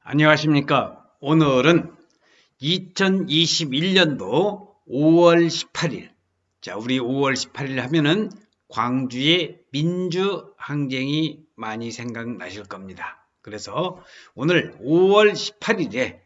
안녕하십니까. 오늘은 2021년도 5월 18일. 자, 우리 5월 18일 하면은 광주의 민주항쟁이 많이 생각나실 겁니다. 그래서 오늘 5월 18일에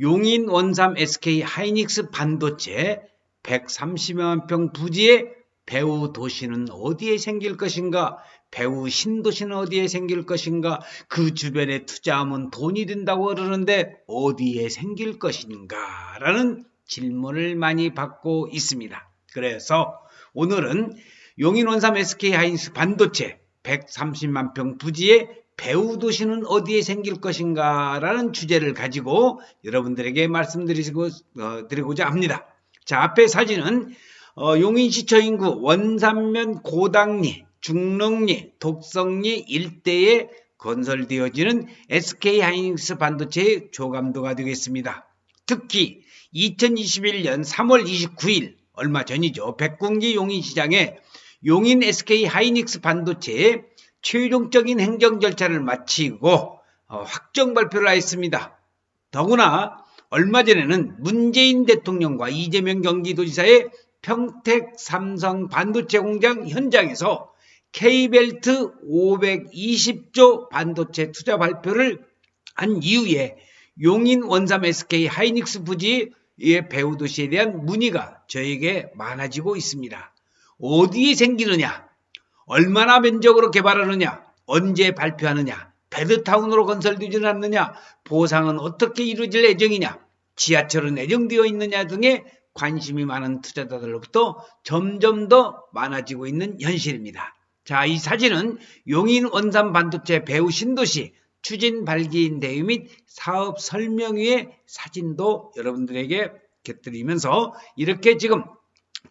용인 원삼 SK 하이닉스 반도체 130만 평 부지의 배후 도시는 어디에 생길 것인가? 배후 신도시는 어디에 생길 것인가? 그 주변에 투자하면 돈이 된다고 그러는데 어디에 생길 것인가? 라는 질문을 많이 받고 있습니다. 그래서 오늘은 용인 원삼 SK 하이닉스 반도체 130만 평 부지의 배후 도시는 어디에 생길 것인가? 라는 주제를 가지고 여러분들에게 말씀드리고자 합니다. 자, 앞에 사진은 용인시청 인구 원산면 고당리, 중릉리, 독성리 일대에 건설되어지는 SK 하이닉스 반도체의 조감도가 되겠습니다. 특히 2021년 3월 29일 얼마 전이죠. 백군기 용인시장에 용인 SK 하이닉스 반도체의 최종적인 행정 절차를 마치고 확정 발표를 했습니다. 더구나 얼마 전에는 문재인 대통령과 이재명 경기도지사의 평택 삼성 반도체 공장 현장에서 K벨트 520조 반도체 투자 발표를 한 이후에 용인 원삼 SK 하이닉스 부지의 배후 도시에 대한 문의가 저에게 많아지고 있습니다. 어디에 생기느냐? 얼마나 면적으로 개발하느냐? 언제 발표하느냐? 베드타운으로 건설되지는 않느냐? 보상은 어떻게 이루어질 예정이냐? 지하철은 예정되어 있느냐 등의 관심이 많은 투자자들로부터 점점 더 많아지고 있는 현실입니다. 자, 이 사진은 용인 원삼 반도체 배후 신도시 추진 발기인 대회 및 사업 설명회의 사진도 여러분들에게 곁들이면서 이렇게 지금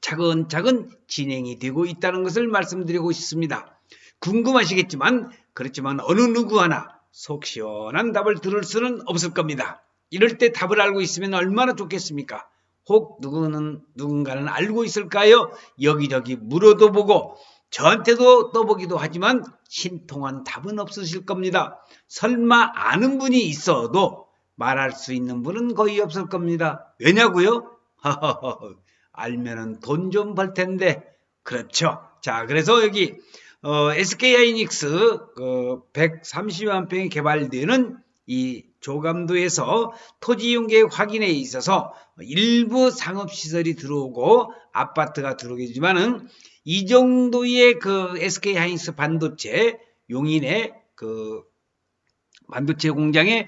차근차근 진행이 되고 있다는 것을 말씀드리고 싶습니다. 궁금하시겠지만 그렇지만 어느 누구 하나 속 시원한 답을 들을 수는 없을 겁니다. 이럴 때 답을 알고 있으면 얼마나 좋겠습니까? 혹 누군가는 알고 있을까요? 여기저기 물어도 보고 저한테도 떠보기도 하지만 신통한 답은 없으실 겁니다. 설마 아는 분이 있어도 말할 수 있는 분은 거의 없을 겁니다. 왜냐고요? 알면은 돈 좀 벌 텐데. 그렇죠. 자, 그래서 여기 SK 하이닉스 130만 평이 개발되는 이 조감도에서 토지 이용 계획 확인에 있어서 일부 상업시설이 들어오고 아파트가 들어오겠지만은 이 정도의 그 SK 하이닉스 반도체 용인의 그 반도체 공장에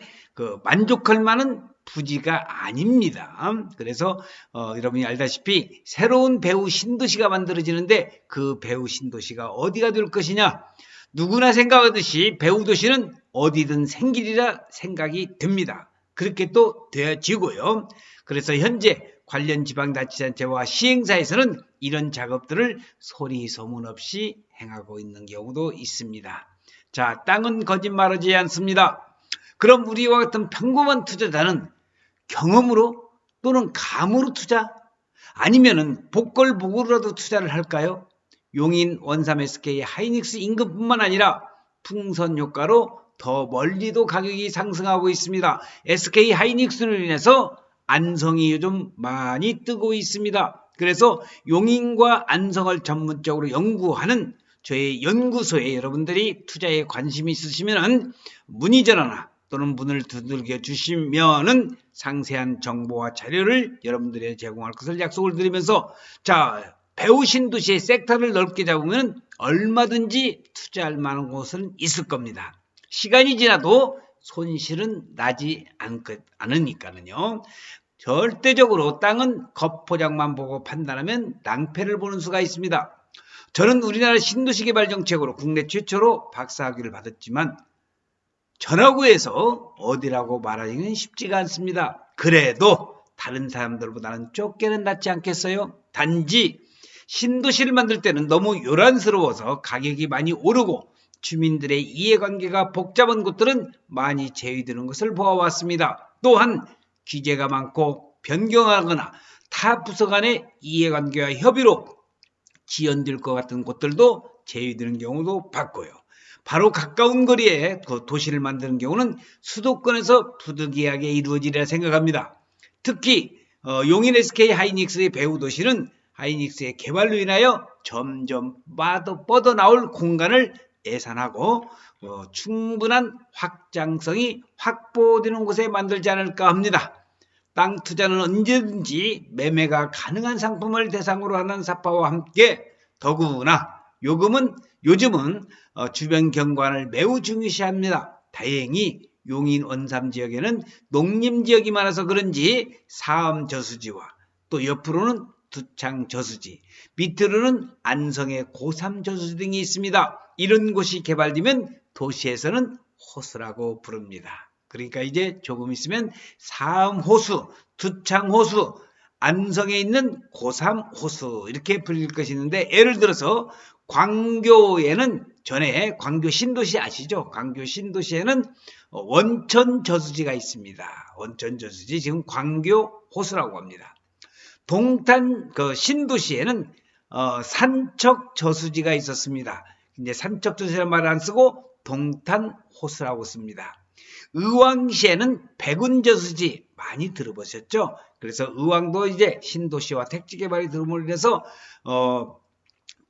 만족할 만한 부지가 아닙니다. 그래서 여러분이 알다시피 새로운 배후 신도시가 만들어지는데 그 배후 신도시가 어디가 될 것이냐? 누구나 생각하듯이 배후 도시는 어디든 생기리라 생각이 됩니다. 그렇게 또 되어지고요. 그래서 현재 관련 지방자치단체와 시행사에서는 이런 작업들을 소리 소문 없이 행하고 있는 경우도 있습니다. 자, 땅은 거짓말하지 않습니다. 그럼 우리와 같은 평범한 투자자는 경험으로 또는 감으로 투자? 아니면은 복걸복으로라도 투자를 할까요? 용인 원삼 SK 하이닉스 인근뿐만 아니라 풍선 효과로 더 멀리도 가격이 상승하고 있습니다. SK 하이닉스로 인해서 안성이 요즘 많이 뜨고 있습니다. 그래서 용인과 안성을 전문적으로 연구하는 저희 연구소에 여러분들이 투자에 관심이 있으시면 문의 전화나 또는 문을 두들겨 주시면은 상세한 정보와 자료를 여러분들에게 제공할 것을 약속을 드리면서 자, 배우신 도시의 섹터를 넓게 잡으면 얼마든지 투자할 만한 곳은 있을 겁니다. 시간이 지나도 손실은 나지 않으니까는요. 절대적으로 땅은 겉포장만 보고 판단하면 낭패를 보는 수가 있습니다. 저는 우리나라 신도시 개발 정책으로 국내 최초로 박사학위를 받았지만 전화구에서 어디라고 말하기는 쉽지가 않습니다. 그래도 다른 사람들보다는 좁게는 낫지 않겠어요? 단지 신도시를 만들 때는 너무 요란스러워서 가격이 많이 오르고 주민들의 이해관계가 복잡한 곳들은 많이 제외되는 것을 보아왔습니다. 또한 규제가 많고 변경하거나 타 부서 간의 이해관계와 협의로 지연될 것 같은 곳들도 제외되는 경우도 봤고요. 바로 가까운 거리에 그 도시를 만드는 경우는 수도권에서 부득이하게 이루어지리라 생각합니다. 특히 용인 SK 하이닉스의 배후 도시는 하이닉스의 개발로 인하여 점점 뻗어나올 공간을 예산하고 충분한 확장성이 확보되는 곳에 만들지 않을까 합니다. 땅 투자는 언제든지 매매가 가능한 상품을 대상으로 하는 사파와 함께 더구나 요즘은 주변 경관을 매우 중요시합니다. 다행히 용인 원삼 지역에는 농림지역이 많아서 그런지 사암 저수지와 또 옆으로는 두창 저수지, 밑으로는 안성의 고삼 저수지 등이 있습니다. 이런 곳이 개발되면 도시에서는 호수라고 부릅니다. 그러니까 이제 조금 있으면 사암호수, 두창호수, 안성에 있는 고삼호수 이렇게 불릴 것이 있는데, 예를 들어서 광교에는 전에 광교 신도시 아시죠? 광교 신도시에는 원천 저수지가 있습니다. 원천 저수지, 지금 광교 호수라고 합니다. 동탄 신도시에는 산척 저수지가 있었습니다. 이제 산척 저수지라는 말을 안 쓰고 동탄 호수라고 씁니다. 의왕시에는 백운 저수지 많이 들어보셨죠? 그래서 의왕도 이제 신도시와 택지 개발이 들어옴으로 인해서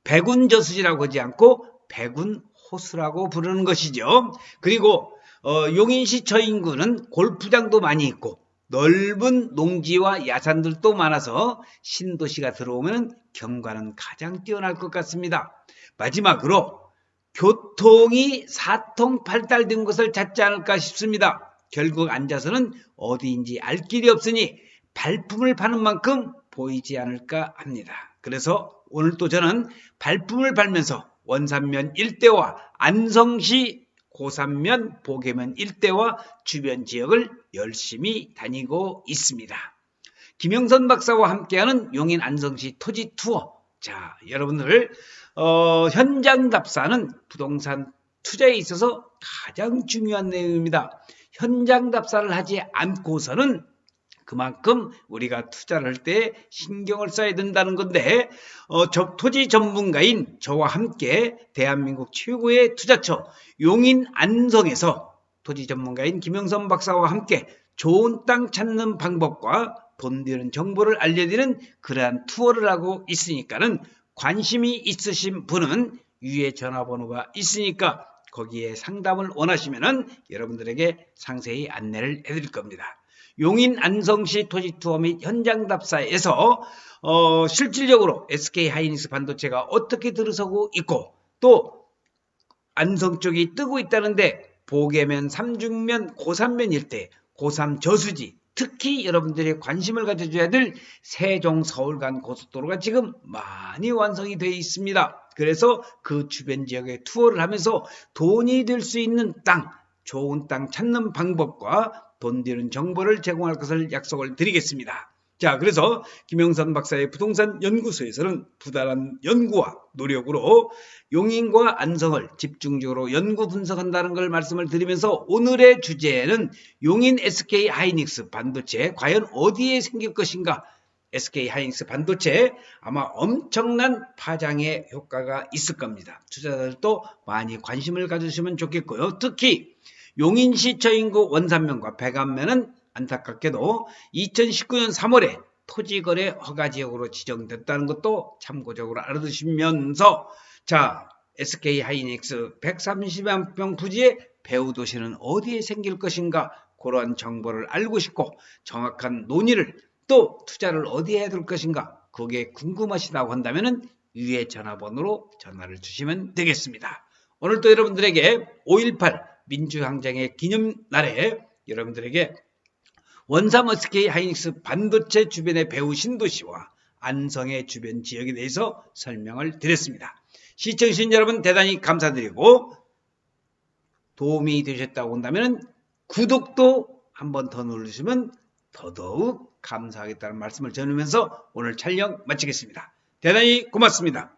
백운 저수지라고 하지 않고 백운 호수라고 부르는 것이죠. 그리고 용인시 처인구는 골프장도 많이 있고 넓은 농지와 야산들도 많아서 신도시가 들어오면 경관은 가장 뛰어날 것 같습니다. 마지막으로 교통이 사통팔달된 것을 찾지 않을까 싶습니다. 결국 앉아서는 어디인지 알 길이 없으니 발품을 파는 만큼 보이지 않을까 합니다. 그래서 오늘 또 저는 발품을 팔면서 원산면 일대와 안성시 고산면, 보계면 일대와 주변 지역을 열심히 다니고 있습니다. 김영선 박사와 함께하는 용인 안성시 토지 투어. 자, 여러분들 현장 답사는 부동산 투자에 있어서 가장 중요한 내용입니다. 현장 답사를 하지 않고서는 그만큼 우리가 투자를 할 때 신경을 써야 된다는 건데, 토지 전문가인 저와 함께 대한민국 최고의 투자처 용인 안성에서 토지 전문가인 김영선 박사와 함께 좋은 땅 찾는 방법과 돈 되는 정보를 알려드리는 그러한 투어를 하고 있으니까는 관심이 있으신 분은 위에 전화번호가 있으니까 거기에 상담을 원하시면은 여러분들에게 상세히 안내를 해드릴 겁니다. 용인 안성시 토지 투어 및 현장 답사에서 실질적으로 SK 하이닉스 반도체가 어떻게 들어서고 있고 또 안성 쪽이 뜨고 있다는데 보계면, 삼중면, 고산면 일대, 고삼 저수지, 특히 여러분들이 관심을 가져줘야 될 세종 서울 간 고속도로가 지금 많이 완성이 되어 있습니다. 그래서 그 주변 지역에 투어를 하면서 돈이 될 수 있는 땅, 좋은 땅 찾는 방법과 돈 되는 정보를 제공할 것을 약속을 드리겠습니다. 자, 그래서 김영선 박사의 부동산 연구소에서는 부단한 연구와 노력으로 용인과 안성을 집중적으로 연구 분석한다는 걸 말씀을 드리면서 오늘의 주제는 용인 SK 하이닉스 반도체 과연 어디에 생길 것인가? SK 하이닉스 반도체 아마 엄청난 파장의 효과가 있을 겁니다. 투자자들도 많이 관심을 가져주시면 좋겠고요. 특히 용인시 처인구 원산면과 백안면은 안타깝게도 2019년 3월에 토지거래 허가지역으로 지정됐다는 것도 참고적으로 알아두시면서, 자, SK 하이닉스 130만 평 부지의 배후 도시는 어디에 생길 것인가, 그러한 정보를 알고 싶고 정확한 논의를 또 투자를 어디에 해야 될 것인가, 그게 궁금하시다고 한다면 위에 전화번호로 전화를 주시면 되겠습니다. 오늘도 여러분들에게 5.18 민주항쟁의 기념날에 여러분들에게 원삼 SK 하이닉스 반도체 주변의 배후 신도시와 안성의 주변 지역에 대해서 설명을 드렸습니다. 시청해주신 여러분 대단히 감사드리고 도움이 되셨다고 한다면 구독도 한번 더 눌러주시면 더더욱 감사하겠다는 말씀을 전하면서 오늘 촬영 마치겠습니다. 대단히 고맙습니다.